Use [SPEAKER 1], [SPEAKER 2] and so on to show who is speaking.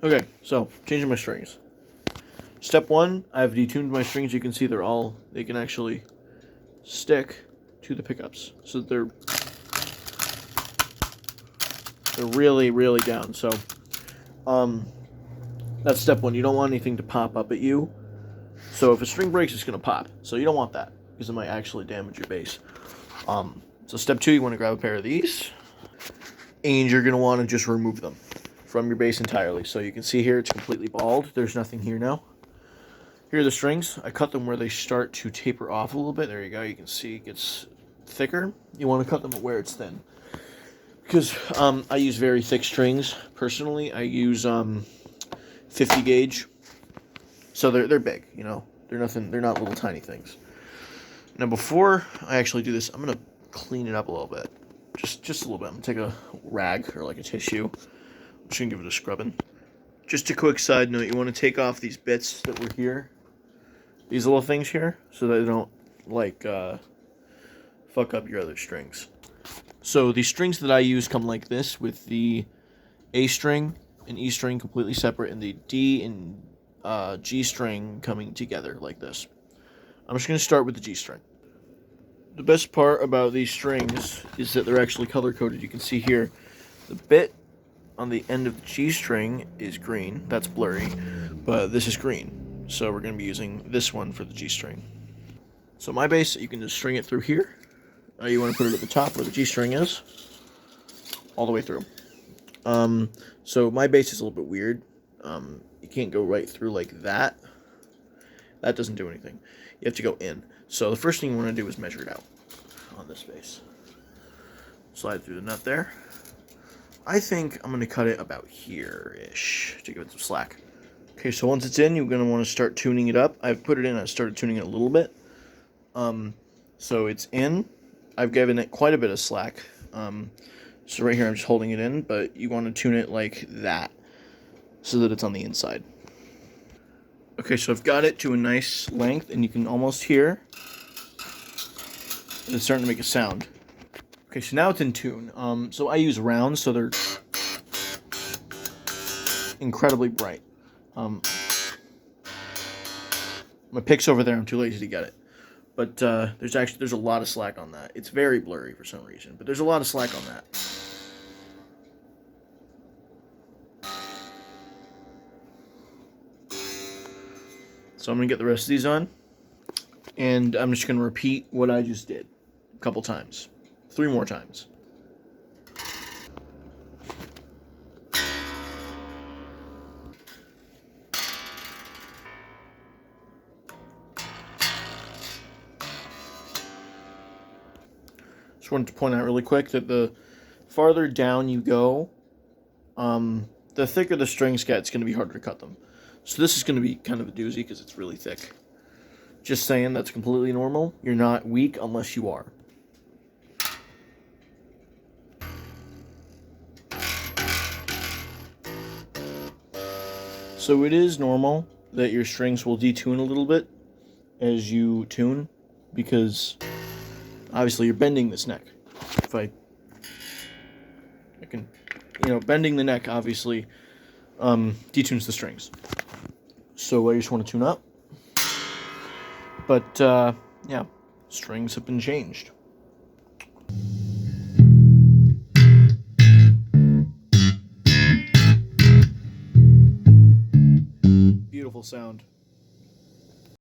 [SPEAKER 1] Okay, so changing my strings. Step one, I've detuned my strings. You can see they can actually stick to the pickups. So they're really, really down. So that's step one. You don't want anything to pop up at you. So if a string breaks, it's going to pop. So you don't want that because it might actually damage your bass. So step two, you want to grab a pair of these. And you're going to want to just remove them from your bass entirely. So you can see here it's completely bald. There's nothing here now. Here are the strings. I cut them where they start to taper off a little bit. There you go. You can see it gets thicker. You want to cut them where it's thin. Because I use very thick strings. Personally, I use 50 gauge. So they're big, you know. They're not little tiny things. Now before I actually do this, I'm going to clean it up a little bit. Just a little bit. I'm going to take a rag or like a tissue. I'm just going to give it a scrubbing. Just a quick side note, you want to take off these bits that were here. These little things here, so that they don't, like, fuck up your other strings. So these strings that I use come like this, with the A string and E string completely separate, and the D and G string coming together like this. I'm just going to start with the G string. The best part about these strings is that they're actually color-coded. You can see here, the bit on the end of the G string is green. That's blurry, but this is green. So we're going to be using this one for the G string. So my bass, you can just string it through here. You want to put it at the top where the G string is, all the way through. So my bass is a little bit weird. You can't go right through like that. That doesn't do anything. You have to go in. So the first thing you want to do is measure it out on this bass. Slide through the nut there. I think I'm going to cut it about here-ish to give it some slack. Okay, so once it's in, you're going to want to start tuning it up. I've put it in, I started tuning it a little bit. So it's in. I've given it quite a bit of slack. So right here I'm just holding it in, but you want to tune it like that so that it's on the inside. Okay, so I've got it to a nice length, and you can almost hear that it's starting to make a sound. Okay, so now it's in tune. So I use rounds, so they're incredibly bright. My pick's over there. I'm too lazy to get it. But there's a lot of slack on that. It's very blurry for some reason, but there's a lot of slack on that. So I'm going to get the rest of these on, and I'm just going to repeat what I just did a couple times. 3 more times. Just wanted to point out really quick that the farther down you go, the thicker the strings get, it's going to be harder to cut them. So this is going to be kind of a doozy because it's really thick. Just saying, that's completely normal. You're not weak unless you are. So it is normal that your strings will detune a little bit as you tune, because obviously you're bending this neck. If I can, bending the neck obviously detunes the strings. So I just want to tune up. But yeah, strings have been changed. Beautiful sound.